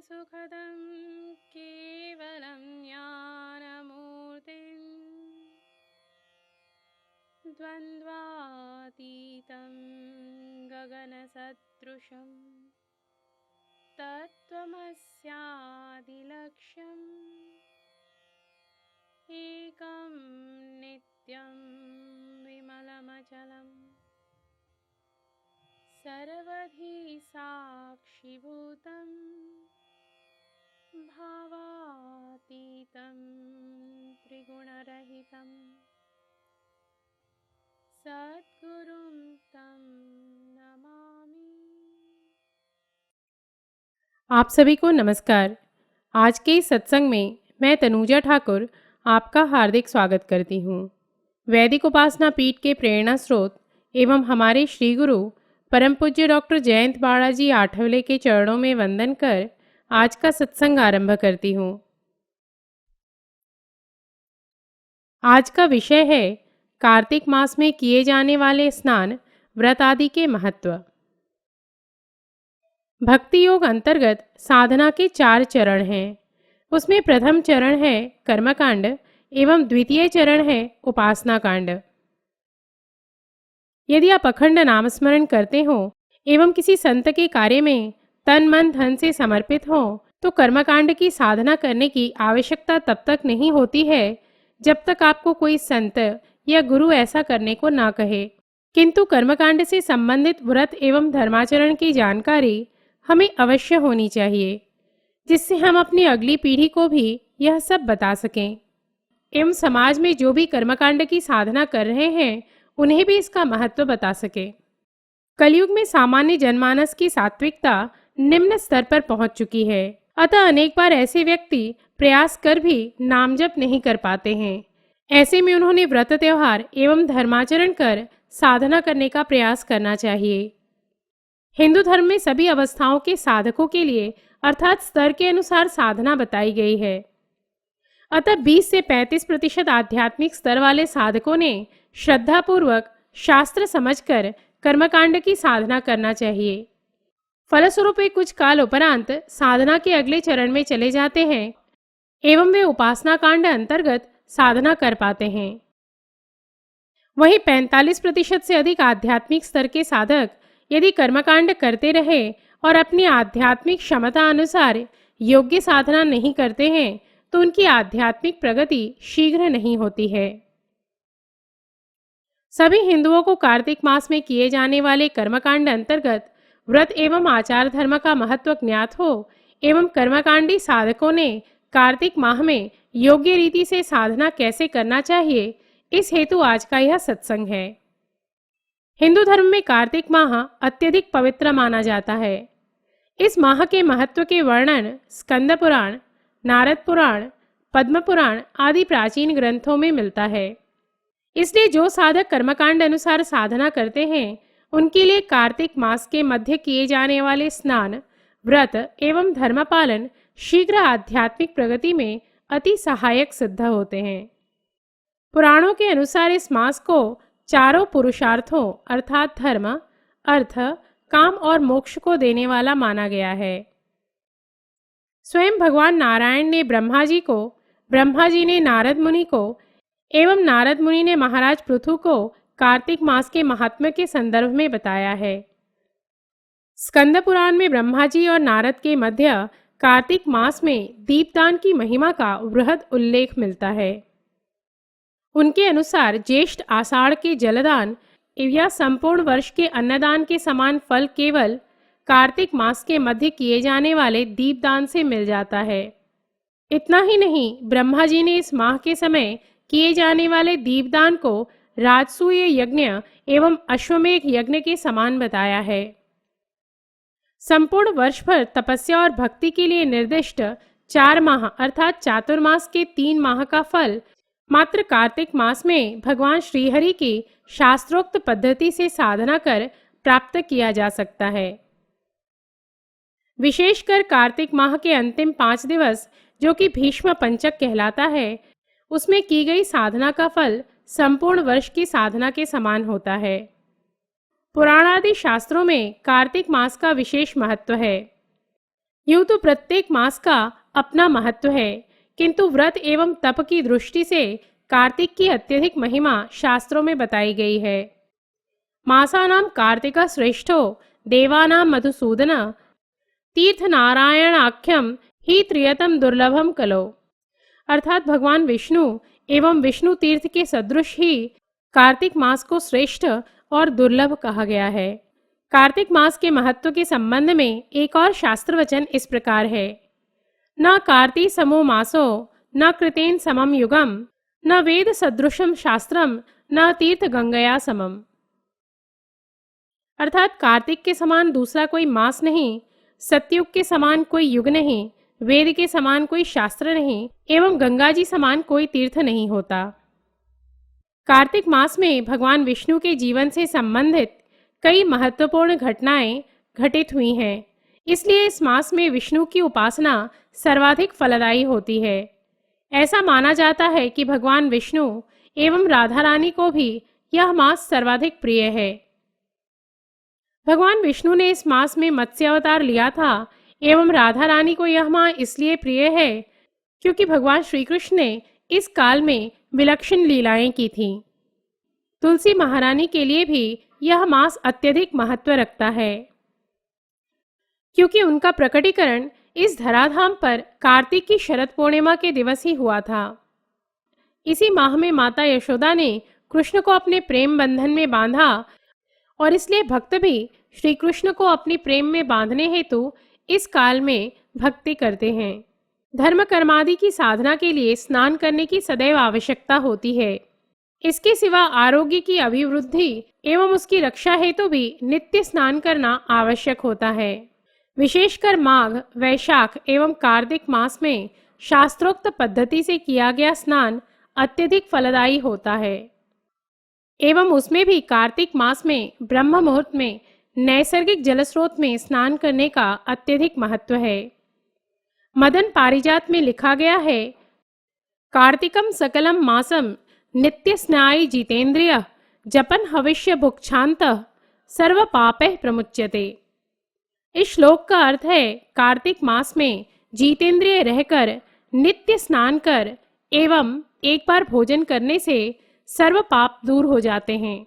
सुखदं केवलं ज्ञानमूर्तिं द्वन्द्वातीतं गगनसदृशं तत्त्वमस्यादिलक्ष्यम् एकं नित्यं विमलमचलं सर्वधी साक्षिभूतं भावातीतं त्रिगुणरहितं सद्गुरुं तं नमामि। आप सभी को नमस्कार। आज के इस सत्संग में मैं तनुजा ठाकुर आपका हार्दिक स्वागत करती हूँ। वैदिक उपासना पीठ के प्रेरणा स्रोत एवं हमारे श्री गुरु परम पूज्य डॉक्टर जयंत बाड़ाजी आठवले के चरणों में वंदन कर आज का सत्संग आरंभ करती हूँ। आज का विषय है कार्तिक मास में किए जाने वाले स्नान व्रत आदि के महत्व। भक्ति योग अंतर्गत साधना के 4 चरण हैं। उसमें प्रथम चरण है कर्मकांड एवं द्वितीय चरण है उपासना कांड। यदि आप अखंड नामस्मरण करते हो एवं किसी संत के कार्य में तन मन धन से समर्पित हो तो कर्मकांड की साधना करने की आवश्यकता तब तक नहीं होती है जब तक आपको कोई संत या गुरु ऐसा करने को ना कहे। किंतु कर्मकांड से संबंधित व्रत एवं धर्माचरण की जानकारी हमें अवश्य होनी चाहिए, जिससे हम अपनी अगली पीढ़ी को भी यह सब बता सकें एवं समाज में जो भी कर्मकांड की साधना कर रहे हैं उन्हें भी इसका महत्व बता सके। कलयुग में सामान्य जनमानस की सात्विकता निम्न स्तर पर पहुंच चुकी है, अतः अनेक बार ऐसे व्यक्ति प्रयास कर भी नाम जप नहीं कर पाते हैं। ऐसे में उन्होंने व्रत त्योहार एवं धर्माचरण कर साधना करने का प्रयास करना चाहिए। हिंदू धर्म में सभी अवस्थाओं के साधकों के लिए अर्थात स्तर के अनुसार साधना बताई गई है। अतः 20 से 35% आध्यात्मिक स्तर वाले साधकों ने श्रद्धापूर्वक शास्त्र समझकर कर्मकांड की साधना करना चाहिए। फलस्वरूप वे कुछ काल उपरांत साधना के अगले चरण में चले जाते हैं एवं वे उपासना कांड अंतर्गत साधना कर पाते हैं। वहीं 45% से अधिक आध्यात्मिक स्तर के साधक यदि कर्मकांड करते रहे और अपनी आध्यात्मिक क्षमता अनुसार योग्य साधना नहीं करते हैं तो उनकी आध्यात्मिक प्रगति शीघ्र नहीं होती है। सभी हिंदुओं को कार्तिक मास में किए जाने वाले कर्मकांड अंतर्गत व्रत एवं आचार धर्म का महत्व ज्ञात हो एवं कर्मकांडी साधकों ने कार्तिक माह में योग्य रीति से साधना कैसे करना चाहिए, इस हेतु आज का यह सत्संग है। हिंदू धर्म में कार्तिक माह अत्यधिक पवित्र माना जाता है। इस माह के महत्व के वर्णन स्कंद पुराण, नारद पुराण, पद्म पुराण आदि प्राचीन ग्रंथों में मिलता है। इसलिए जो साधक कर्मकांड अनुसार साधना करते हैं उनके लिए कार्तिक मास के मध्य किए जाने वाले स्नान, व्रत एवं धर्म पालन शीघ्र आध्यात्मिक प्रगति में अति सहायक सिद्ध होते हैं। पुराणों के अनुसार इस मास को चारों पुरुषार्थों अर्थात धर्म, अर्थ, काम और मोक्ष को देने वाला माना गया है। स्वयं भगवान नारायण ने ब्रह्मा जी को, ब्रह्मा जी ने नारद मुनि को एवं नारद मुनि ने महाराज पृथु को कार्तिक मास के महात्म्य के संदर्भ में बताया है। स्कंद पुराण में ब्रह्मा जी और नारद के मध्य कार्तिक मास में दीपदान की महिमा का वृहद उल्लेख मिलता है। उनके अनुसार ज्येष्ठ आषाढ़ के जलदान या संपूर्ण वर्ष के अन्नदान के समान फल केवल कार्तिक मास के मध्य किए जाने वाले दीपदान से मिल जाता है। इतना ही नहीं, ब्रह्मा जी ने इस माह के समय किए जाने वाले दीपदान को राजसूय यज्ञ एवं अश्वमेध यज्ञ के समान बताया है। संपूर्ण वर्ष भर तपस्या और भक्ति के लिए निर्दिष्ट 4 माह अर्थात चातुर्मास के 3 माह का फल मात्र कार्तिक मास में भगवान श्रीहरि की शास्त्रोक्त पद्धति से साधना कर प्राप्त किया जा सकता है। विशेषकर कार्तिक माह के अंतिम 5 दिवस जो कि भीष्म पंचक कहलाता है, उसमें की गई साधना का फल संपूर्ण वर्ष की साधना के समान होता है। पुराणादि शास्त्रों में कार्तिक मास का विशेष महत्व है। यूं तो प्रत्येक मास का अपना महत्व है, किंतु व्रत एवं तप की दृष्टि से कार्तिक की अत्यधिक महिमा शास्त्रों में बताई गई है। मासानां कार्तिक श्रेष्ठो देवानां मधुसूदन तीर्थ नारायणाख्यम ही त्रियतम दुर्लभम कलो। अर्थात भगवान विष्णु एवं विष्णु तीर्थ के सदृश ही कार्तिक मास को श्रेष्ठ और दुर्लभ कहा गया है। कार्तिक मास के महत्व के संबंध में एक और शास्त्र वचन इस प्रकार है, न कार्ति समो मासो न कृतेन समम युगम न वेद सदृशम शास्त्रम न तीर्थ गंगया समम। अर्थात कार्तिक के समान दूसरा कोई मास नहीं, सतयुग के समान कोई युग नहीं, वेद के समान कोई शास्त्र नहीं एवं गंगा जी समान कोई तीर्थ नहीं होता। कार्तिक मास में भगवान विष्णु के जीवन से संबंधित कई महत्वपूर्ण घटनाएं घटित हुई हैं, इसलिए इस मास में विष्णु की उपासना सर्वाधिक फलदायी होती है। ऐसा माना जाता है कि भगवान विष्णु एवं राधा रानी को भी यह मास सर्वाधिक प्रिय है। भगवान विष्णु ने इस मास में मत्स्य अवतार लिया था एवं राधा रानी को यह मास इसलिए प्रिय है क्योंकि भगवान श्री कृष्ण ने इस काल में विलक्षण लीलाएं की थीं। तुलसी महारानी के लिए भी यह मास अत्यधिक महत्व रखता है, क्योंकि उनका प्रकटीकरण इस धराधाम पर कार्तिक की शरद पूर्णिमा के दिवस ही हुआ था। इसी माह में माता यशोदा ने कृष्ण को अपने प्रेम बंधन में बांधा और इसलिए भक्त भी श्री कृष्ण को अपनी प्रेम में बांधने हेतु इस काल में भक्ति करते हैं। धर्म कर्मादि की साधना के लिए स्नान करने की सदैव आवश्यकता होती है। इसके सिवा आरोग्य की अभिवृद्धि एवं उसकी रक्षा हेतु भी नित्य स्नान करना आवश्यक होता है। विशेषकर माघ, वैशाख एवं कार्तिक मास में शास्त्रोक्त पद्धति से किया गया स्नान अत्यधिक फलदायी होता है एवं उसमें भी कार्तिक मास में ब्रह्म मुहूर्त में नैसर्गिक जलस्रोत में स्नान करने का अत्यधिक महत्व है। मदन पारिजात में लिखा गया है, कार्तिकम सकलम मासम नित्य स्नायी जितेंद्रिय जपन हविष्य भुक्षांत सर्व पापैः प्रमुच्यते। इस श्लोक का अर्थ है, कार्तिक मास में जितेंद्रिय रहकर नित्य स्नान कर एवं एक बार भोजन करने से सर्व पाप दूर हो जाते हैं।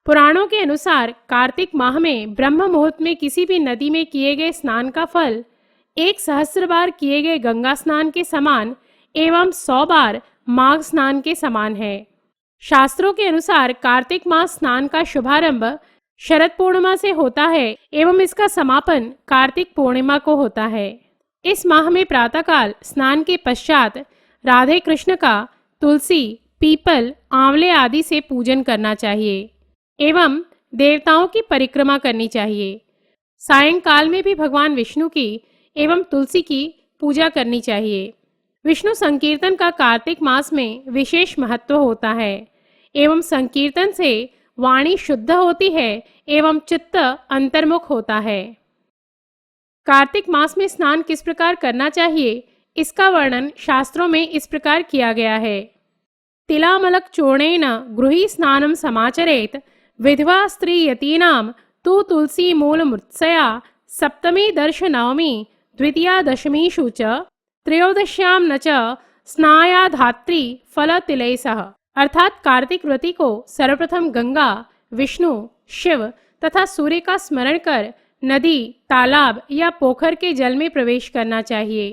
पुराणों के अनुसार कार्तिक माह में ब्रह्म मुहूर्त में किसी भी नदी में किए गए स्नान का फल 1,000 बार किए गए गंगा स्नान के समान एवं 100 बार माघ स्नान के समान है। शास्त्रों के अनुसार कार्तिक मास स्नान का शुभारंभ शरद पूर्णिमा से होता है एवं इसका समापन कार्तिक पूर्णिमा को होता है। इस माह में प्रातःकाल स्नान के पश्चात राधे कृष्ण का तुलसी, पीपल, आंवले आदि से पूजन करना चाहिए एवं देवताओं की परिक्रमा करनी चाहिए। सायंकाल में भी भगवान विष्णु की एवं तुलसी की पूजा करनी चाहिए। विष्णु संकीर्तन का कार्तिक मास में विशेष महत्व होता है एवं संकीर्तन से वाणी शुद्ध होती है एवं चित्त अंतर्मुख होता है। कार्तिक मास में स्नान किस प्रकार करना चाहिए, इसका वर्णन शास्त्रों में इस प्रकार किया गया है। तिलामलक चूर्णेन गृही स्नानम समाचरेत विधवा स्त्री यतीनां तु तुलसी मूल मृत्सया सप्तमी दर्श नवमी द्वितीया दशमीषु च त्रयोदश्यां न च स्नायाधात्री फल तिलय सह। अर्थात कार्तिक व्रती को सर्वप्रथम गंगा, विष्णु, शिव तथा सूर्य का स्मरण कर नदी, तालाब या पोखर के जल में प्रवेश करना चाहिए।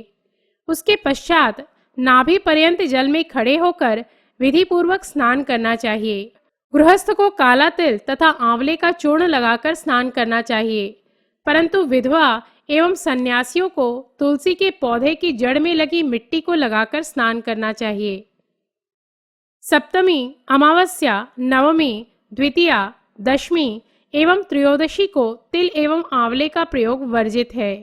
उसके पश्चात नाभि पर्यंत जल में खड़े होकर विधि पूर्वक स्नान करना चाहिए। गृहस्थ को काला तिल तथा आंवले का चूर्ण लगाकर स्नान करना चाहिए, परंतु विधवा एवं सन्यासियों को तुलसी के पौधे की जड़ में लगी मिट्टी को लगाकर स्नान करना चाहिए। सप्तमी, अमावस्या, नवमी, द्वितीया, दशमी एवं त्रयोदशी को तिल एवं आंवले का प्रयोग वर्जित है।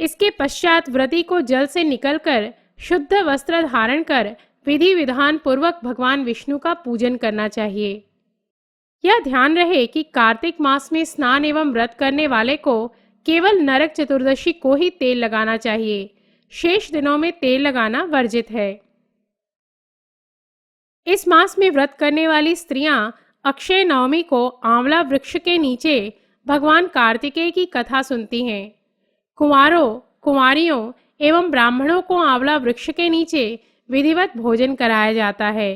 इसके पश्चात व्रती को जल से निकलकर शुद्ध वस्त्र धारण कर विधि विधान पूर्वक भगवान विष्णु का पूजन करना चाहिए। यह ध्यान रहे कि कार्तिक मास में स्नान एवं व्रत करने वाले को केवल नरक चतुर्दशी को ही तेल लगाना चाहिए, शेष दिनों में तेल लगाना वर्जित है। इस मास में व्रत करने वाली स्त्रियां अक्षय नवमी को आंवला वृक्ष के नीचे भगवान कार्तिकेय की कथा सुनती हैं। कुंवारों, कुंवारियों एवं ब्राह्मणों को आंवला वृक्ष के नीचे विधिवत भोजन कराया जाता है।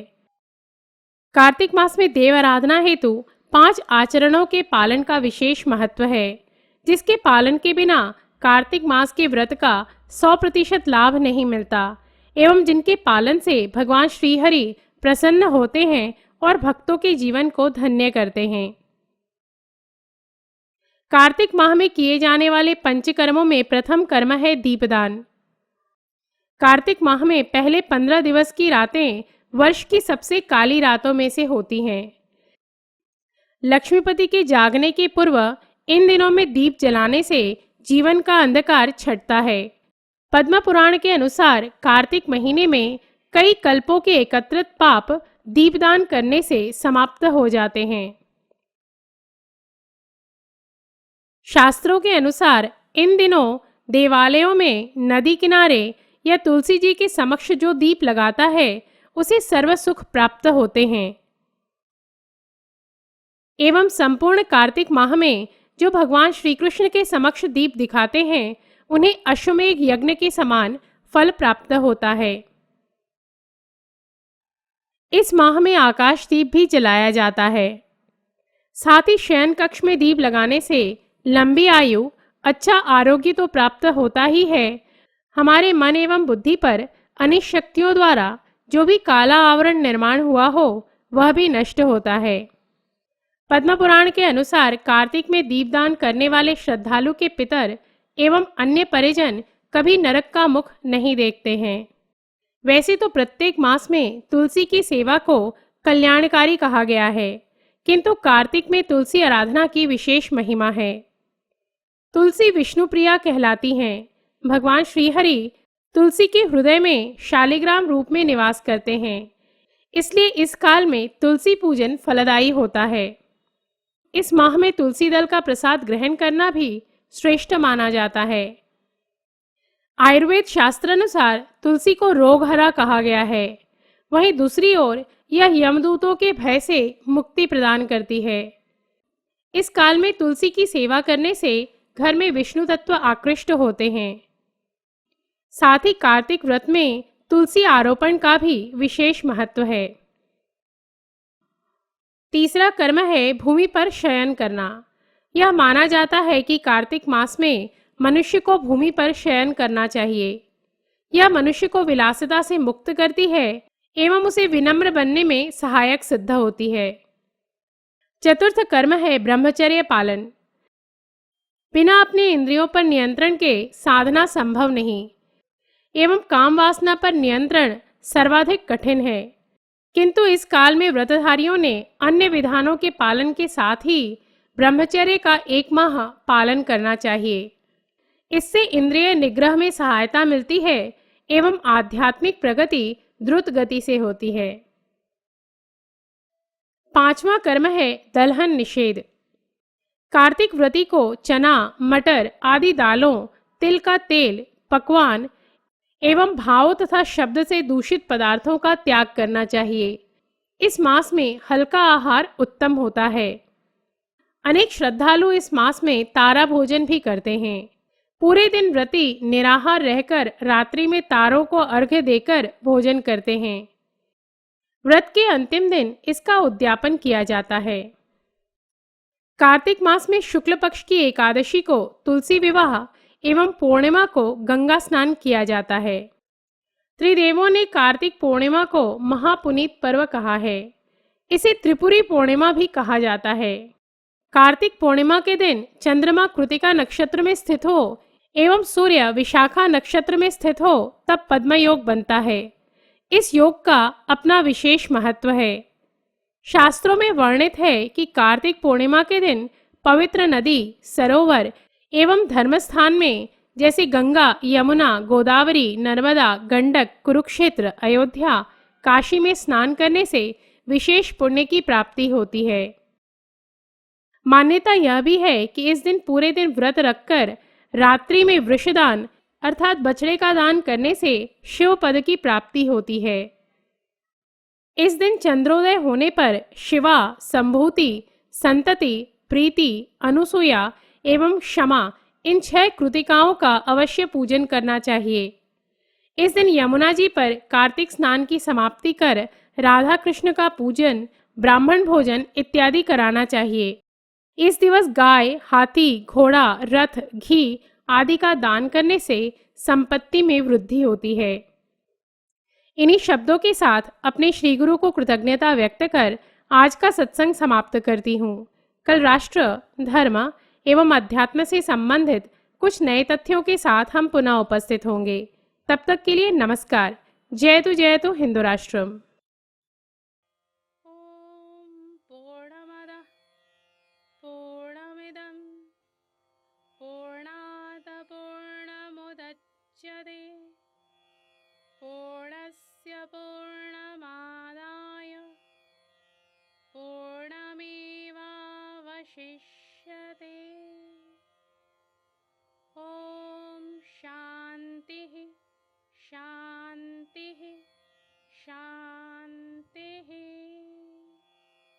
कार्तिक मास में देव आराधना हेतु 5 आचरणों के पालन का विशेष महत्व है, जिसके पालन के बिना कार्तिक मास के व्रत का 100% लाभ नहीं मिलता एवं जिनके पालन से भगवान श्रीहरि प्रसन्न होते हैं और भक्तों के जीवन को धन्य करते हैं। कार्तिक माह में किए जाने वाले पंचकर्मों में प्रथम कर्म है दीपदान। कार्तिक माह में पहले 15 दिवस की रातें वर्ष की सबसे काली रातों में से होती हैं। लक्ष्मीपति के जागने के पूर्व इन दिनों में दीप जलाने से जीवन का अंधकार छटता है। पद्म पुराण के अनुसार कार्तिक महीने में कई कल्पों के एकत्रित पाप दीपदान करने से समाप्त हो जाते हैं। शास्त्रों के अनुसार इन दिनों देवालयों में, नदी किनारे या तुलसी जी के समक्ष जो दीप लगाता है उसे सर्व सुख प्राप्त होते हैं। एवं संपूर्ण कार्तिक माह में जो भगवान श्री कृष्ण के समक्ष दीप दिखाते हैं उन्हें अश्वमेघ यज्ञ के समान फल प्राप्त होता है। इस माह में आकाश दीप भी जलाया जाता है। साथ ही शयन कक्ष में दीप लगाने से लंबी आयु, अच्छा आरोग्य तो प्राप्त होता ही है, हमारे मन एवं बुद्धि पर अनिष्ट शक्तियों द्वारा जो भी काला आवरण निर्माण हुआ हो वह भी नष्ट होता है। पद्म पुराण के अनुसार कार्तिक में दीपदान करने वाले श्रद्धालु के पितर एवं अन्य परिजन कभी नरक का मुख नहीं देखते हैं। वैसे तो प्रत्येक मास में तुलसी की सेवा को कल्याणकारी कहा गया है, किंतु कार्तिक में तुलसी आराधना की विशेष महिमा है। तुलसी विष्णु प्रिया कहलाती हैं। भगवान श्रीहरि तुलसी के हृदय में शालिग्राम रूप में निवास करते हैं, इसलिए इस काल में तुलसी पूजन फलदायी होता है। इस माह में तुलसी दल का प्रसाद ग्रहण करना भी श्रेष्ठ माना जाता है। आयुर्वेद शास्त्रानुसार तुलसी को रोगहरा कहा गया है। वहीं दूसरी ओर यह यमदूतों के भय से मुक्ति प्रदान करती है। इस काल में तुलसी की सेवा करने से घर में विष्णु तत्व आकृष्ट होते हैं। साथ ही कार्तिक व्रत में तुलसी आरोपण का भी विशेष महत्व है। तीसरा कर्म है भूमि पर शयन करना। यह माना जाता है कि कार्तिक मास में मनुष्य को भूमि पर शयन करना चाहिए। यह मनुष्य को विलासिता से मुक्त करती है एवं उसे विनम्र बनने में सहायक सिद्ध होती है। चतुर्थ कर्म है ब्रह्मचर्य पालन। बिना अपने इंद्रियों पर नियंत्रण के साधना संभव नहीं एवं काम वासना पर नियंत्रण सर्वाधिक कठिन है, किंतु इस काल में व्रतधारियों ने अन्य विधानों के पालन के साथ ही ब्रह्मचर्य का 1 माह पालन करना चाहिए। इससे इंद्रिय निग्रह में सहायता मिलती है एवं आध्यात्मिक प्रगति द्रुत गति से होती है। 5वां कर्म है दलहन निषेध। कार्तिक व्रती को चना, मटर आदि दालों, तिल का तेल, पकवान एवं भाव तथा शब्द से दूषित पदार्थों का त्याग करना चाहिए। इस मास में हल्का आहार उत्तम होता है। अनेक श्रद्धालु इस मास में तारा भोजन भी करते हैं। पूरे दिन व्रती निराहार रहकर रात्रि में तारों को अर्घ्य देकर भोजन करते हैं। व्रत के अंतिम दिन इसका उद्यापन किया जाता है। कार्तिक मास में शुक्ल पक्ष की एकादशी को तुलसी विवाह एवं पूर्णिमा को गंगा स्नान किया जाता है। त्रिदेवों ने कार्तिक पूर्णिमा को महापुनीत पर्व कहा है। इसे त्रिपुरी पूर्णिमा भी कहा जाता है। कार्तिक पूर्णिमा के दिन चंद्रमा कृतिका नक्षत्र में स्थित हो एवं सूर्य विशाखा नक्षत्र में स्थित हो तब पद्म योग बनता है। इस योग का अपना विशेष महत्व है। शास्त्रों में वर्णित है कि कार्तिक पूर्णिमा के दिन पवित्र नदी, सरोवर एवं धर्मस्थान में जैसे गंगा, यमुना, गोदावरी, नर्मदा, गंडक, कुरुक्षेत्र, अयोध्या, काशी में स्नान करने से विशेष पुण्य की प्राप्ति होती है। मान्यता यह भी है कि इस दिन पूरे दिन व्रत रखकर रात्रि में वृषदान अर्थात बछड़े का दान करने से शिव पद की प्राप्ति होती है। इस दिन चंद्रोदय होने पर शिवा, संभूति, संतति, प्रीति, अनुसूया एवं क्षमा इन 6 कृतिकाओं का अवश्य पूजन करना चाहिए। इस दिन यमुना जी पर कार्तिक स्नान की समाप्ति कर राधा कृष्ण का पूजन, ब्राह्मण भोजन इत्यादि कराना चाहिए। इस दिवस गाय, हाथी, घोड़ा, रथ, घी आदि का दान करने से संपत्ति में वृद्धि होती है। इन्हीं शब्दों के साथ अपने श्री गुरु को कृतज्ञता व्यक्त कर आज का सत्संग समाप्त करती हूँ। कल राष्ट्र, धर्म एवं अध्यात्म से संबंधित कुछ नए तथ्यों के साथ हम पुनः उपस्थित होंगे। तब तक के लिए नमस्कार। जय तु हिंदू राष्ट्रम।